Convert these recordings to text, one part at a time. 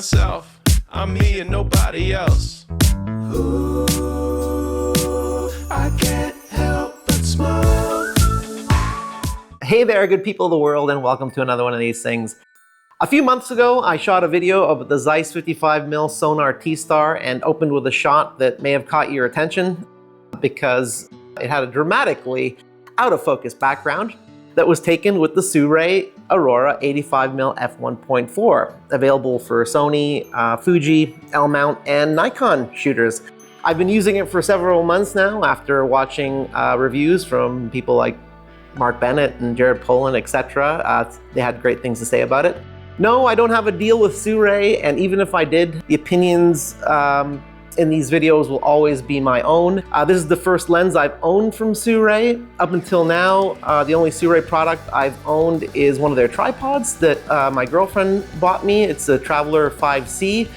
myself. I'm me and nobody else. Ooh, I can't help but smile. Hey there, good people of the world, and welcome to another one of these things. A few months ago, I shot a video of the Zeiss 55mm Sonar T-Star and opened with a shot that may have caught your attention because it had a dramatically out of focus background that was taken with the Sirui Aurora 85mm f1.4, available for Sony, Fuji, L-mount, and Nikon shooters. I've been using it for several months now after watching reviews from people like Mark Bennett and Jared Polin, etc. They had great things to say about it. No, I don't have a deal with Sirui, and even if I did, the opinions in these videos will always be my own. This is the first lens I've owned from Sirui. Up until now, the only Sirui product I've owned is one of their tripods that my girlfriend bought me. It's a Traveler 5C.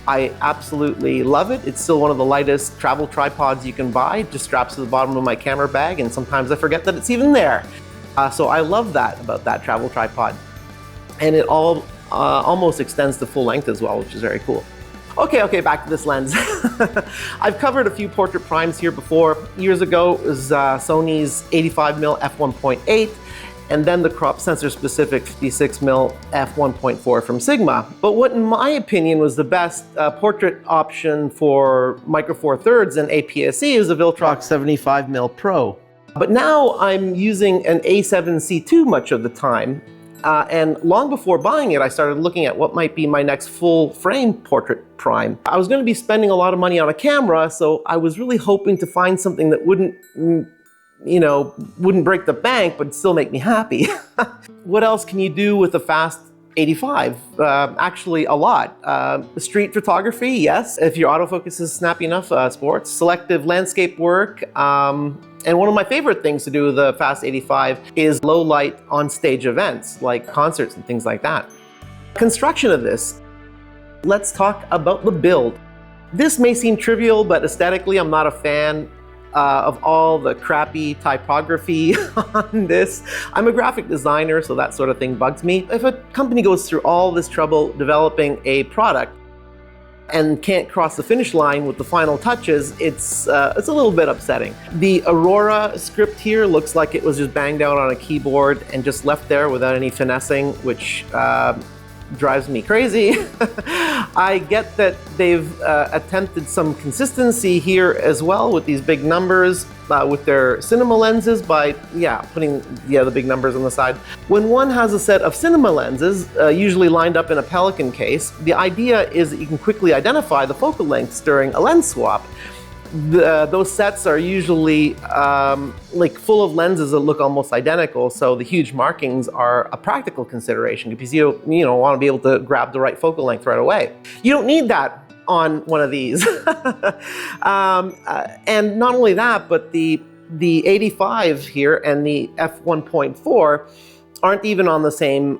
I absolutely love it. It's still one of the lightest travel tripods you can buy. It just straps to the bottom of my camera bag, and sometimes I forget that it's even there. So I love that about that travel tripod. And it almost extends to full length as well, which is very cool. Okay, back to this lens. I've covered a few portrait primes here before. Years ago, it was Sony's 85mm f1.8, and then the crop sensor specific 56mm f1.4 from Sigma. But what in my opinion was the best portrait option for micro four thirds and APS-C is the Viltrox 75mm Pro. But now I'm using an A7C II much of the time. And long before buying it, I started looking at what might be my next full frame portrait prime. I was going to be spending a lot of money on a camera, so I was really hoping to find something that wouldn't break the bank, but still make me happy. What else can you do with a fast 85? Actually, a lot. Street photography, yes. If your autofocus is snappy enough, sports, selective landscape work, and one of my favorite things to do with the Fast 85 is low light on stage events, like concerts and things like that. Construction of this. Let's talk about the build. This may seem trivial, but aesthetically I'm not a fan of all the crappy typography on this. I'm a graphic designer, so that sort of thing bugs me. If a company goes through all this trouble developing a product and can't cross the finish line with the final touches, it's a little bit upsetting. The Aurora script here looks like it was just banged out on a keyboard and just left there without any finessing, which drives me crazy. I get that they've attempted some consistency here as well with these big numbers with their cinema lenses by, putting the big numbers on the side. When one has a set of cinema lenses, usually lined up in a Pelican case, the idea is that you can quickly identify the focal lengths during a lens swap. Those sets are usually like full of lenses that look almost identical, so the huge markings are a practical consideration because you want to be able to grab the right focal length right away. You don't need that on one of these. And not only that, but the 85 here and the f1.4 aren't even on the same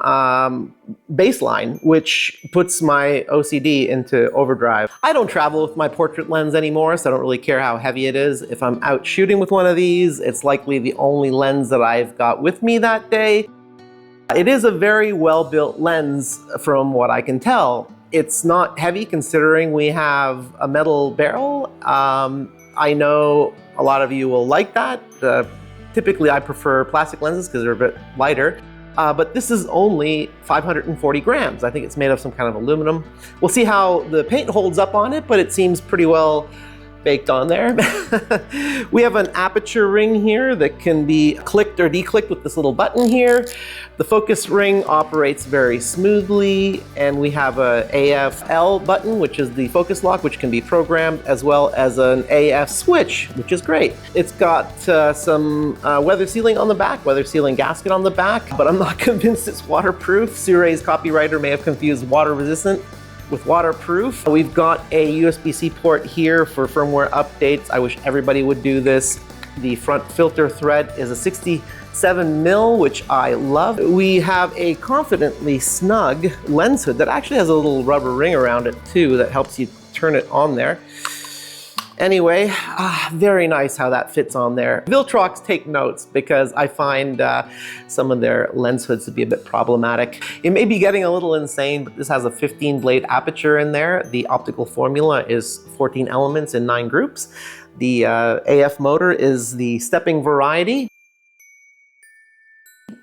baseline, which puts my OCD into overdrive. I don't travel with my portrait lens anymore, so I don't really care how heavy it is. If I'm out shooting with one of these, it's likely the only lens that I've got with me that day. It is a very well-built lens from what I can tell. It's not heavy considering we have a metal barrel. I know a lot of you will like that. Typically I prefer plastic lenses because they're a bit lighter. But this is only 540 grams. I think it's made of some kind of aluminum. We'll see how the paint holds up on it, but it seems pretty well baked on there. We have an aperture ring here that can be clicked or declicked with this little button here. The focus ring operates very smoothly, and we have a AF-L button, which is the focus lock, which can be programmed, as well as an AF switch, which is great. It's got some weather sealing on the back, weather sealing gasket on the back, but I'm not convinced it's waterproof. Sirui's copywriter may have confused water resistant with waterproof. We've got a USB-C port here for firmware updates. I wish everybody would do this. The front filter thread is a 67mm, which I love. We have a confidently snug lens hood that actually has a little rubber ring around it too that helps you turn it on there. Anyway, very nice how that fits on there. Viltrox, take notes, because I find some of their lens hoods to be a bit problematic. It may be getting a little insane, but this has a 15 blade aperture in there. The optical formula is 14 elements in 9 groups. The AF motor is the stepping variety.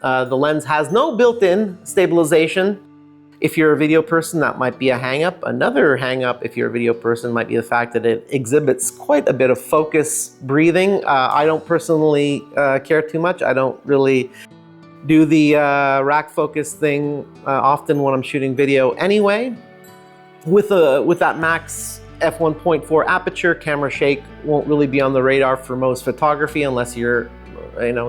The lens has no built-in stabilization. If you're a video person, that might be a hang-up. Another hang-up, if you're a video person, might be the fact that it exhibits quite a bit of focus breathing. I don't personally care too much. I don't really do the rack focus thing often when I'm shooting video anyway. With that max f1.4 aperture, camera shake won't really be on the radar for most photography unless you're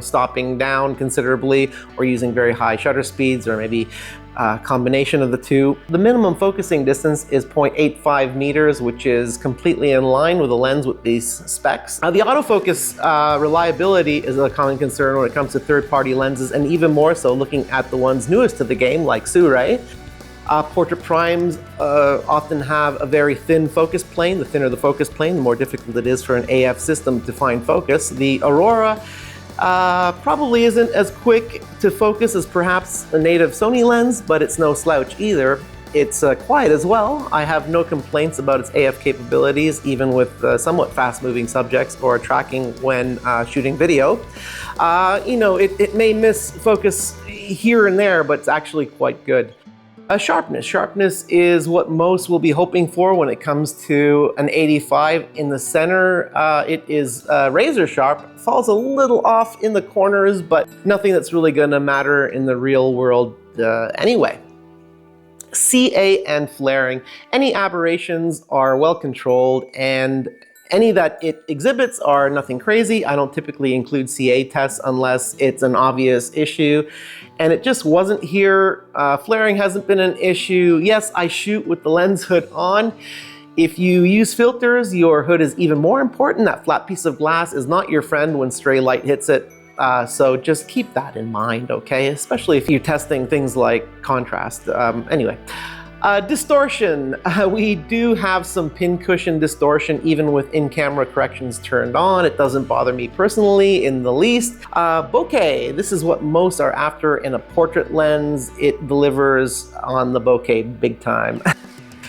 stopping down considerably or using very high shutter speeds, or maybe a combination of the two. The minimum focusing distance is 0.85 meters, which is completely in line with the lens with these specs. The autofocus reliability is a common concern when it comes to third-party lenses, and even more so looking at the ones newest to the game, like Sirui. Portrait primes often have a very thin focus plane. The thinner the focus plane, the more difficult it is for an AF system to find focus. The Aurora probably isn't as quick to focus as perhaps a native Sony lens, but it's no slouch either. It's quiet as well. I have no complaints about its AF capabilities, even with somewhat fast-moving subjects or tracking when shooting video. It may miss focus here and there, but it's actually quite good. Sharpness. Sharpness is what most will be hoping for when it comes to an 85. In the center, it is razor sharp. Falls a little off in the corners, but nothing that's really going to matter in the real world anyway. CA and flaring. Any aberrations are well controlled, and any that it exhibits are nothing crazy. I don't typically include CA tests unless it's an obvious issue, and it just wasn't here. Flaring hasn't been an issue. Yes, I shoot with the lens hood on. If you use filters, your hood is even more important. That flat piece of glass is not your friend when stray light hits it. So just keep that in mind, okay? Especially if you're testing things like contrast. Anyway. Distortion. We do have some pincushion distortion even with in-camera corrections turned on. It doesn't bother me personally in the least. Bokeh. This is what most are after in a portrait lens. It delivers on the bokeh big time.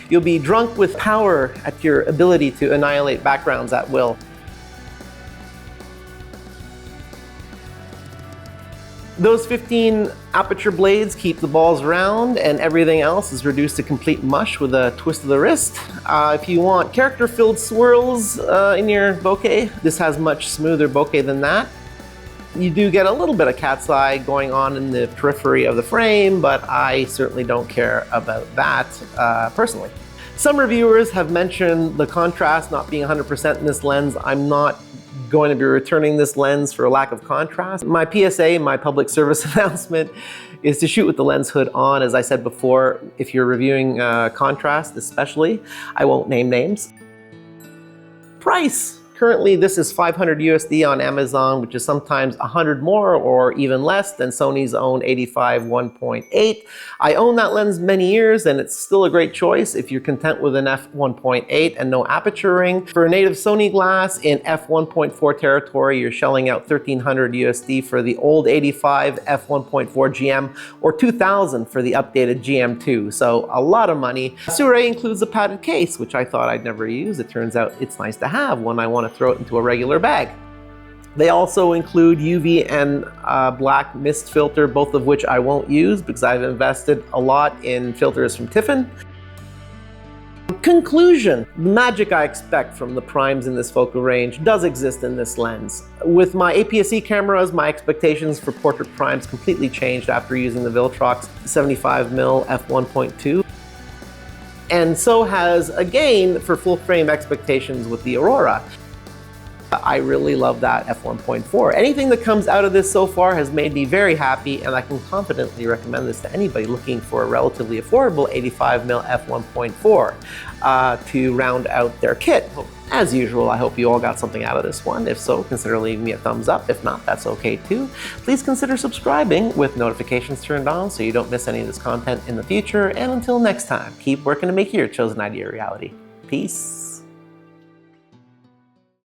You'll be drunk with power at your ability to annihilate backgrounds at will. Those 15 aperture blades keep the balls round, and everything else is reduced to complete mush with a twist of the wrist. If you want character-filled swirls in your bokeh, this has much smoother bokeh than that. You do get a little bit of cat's eye going on in the periphery of the frame, but I certainly don't care about that personally. Some reviewers have mentioned the contrast not being 100% in this lens. I'm not going to be returning this lens for a lack of contrast. My PSA, my public service announcement, is to shoot with the lens hood on. As I said before, if you're reviewing contrast especially, I won't name names. Price. Currently, this is $500 USD on Amazon, which is sometimes 100 more or even less than Sony's own 85 1.8. I own that lens many years, and it's still a great choice if you're content with an f1.8 and no aperture ring. For a native Sony glass in f1.4 territory, you're shelling out $1,300 USD for the old 85 f1.4 GM or $2,000 for the updated GM2. So a lot of money. Sirui includes a padded case, which I thought I'd never use. It turns out it's nice to have when I want to throw it into a regular bag. They also include UV and black mist filter, both of which I won't use because I've invested a lot in filters from Tiffin. Conclusion. The magic I expect from the primes in this focal range does exist in this lens. With my APS-C cameras, my expectations for portrait primes completely changed after using the Viltrox 75mm f1.2. And so has, again, for full frame expectations with the Aurora. I really love that f1.4. Anything that comes out of this so far has made me very happy, and I can confidently recommend this to anybody looking for a relatively affordable 85mm f1.4 to round out their kit. As usual, I hope you all got something out of this one. If so, consider leaving me a thumbs up. If not, that's okay too. Please consider subscribing with notifications turned on so you don't miss any of this content in the future. And until next time, keep working to make your chosen idea a reality. Peace.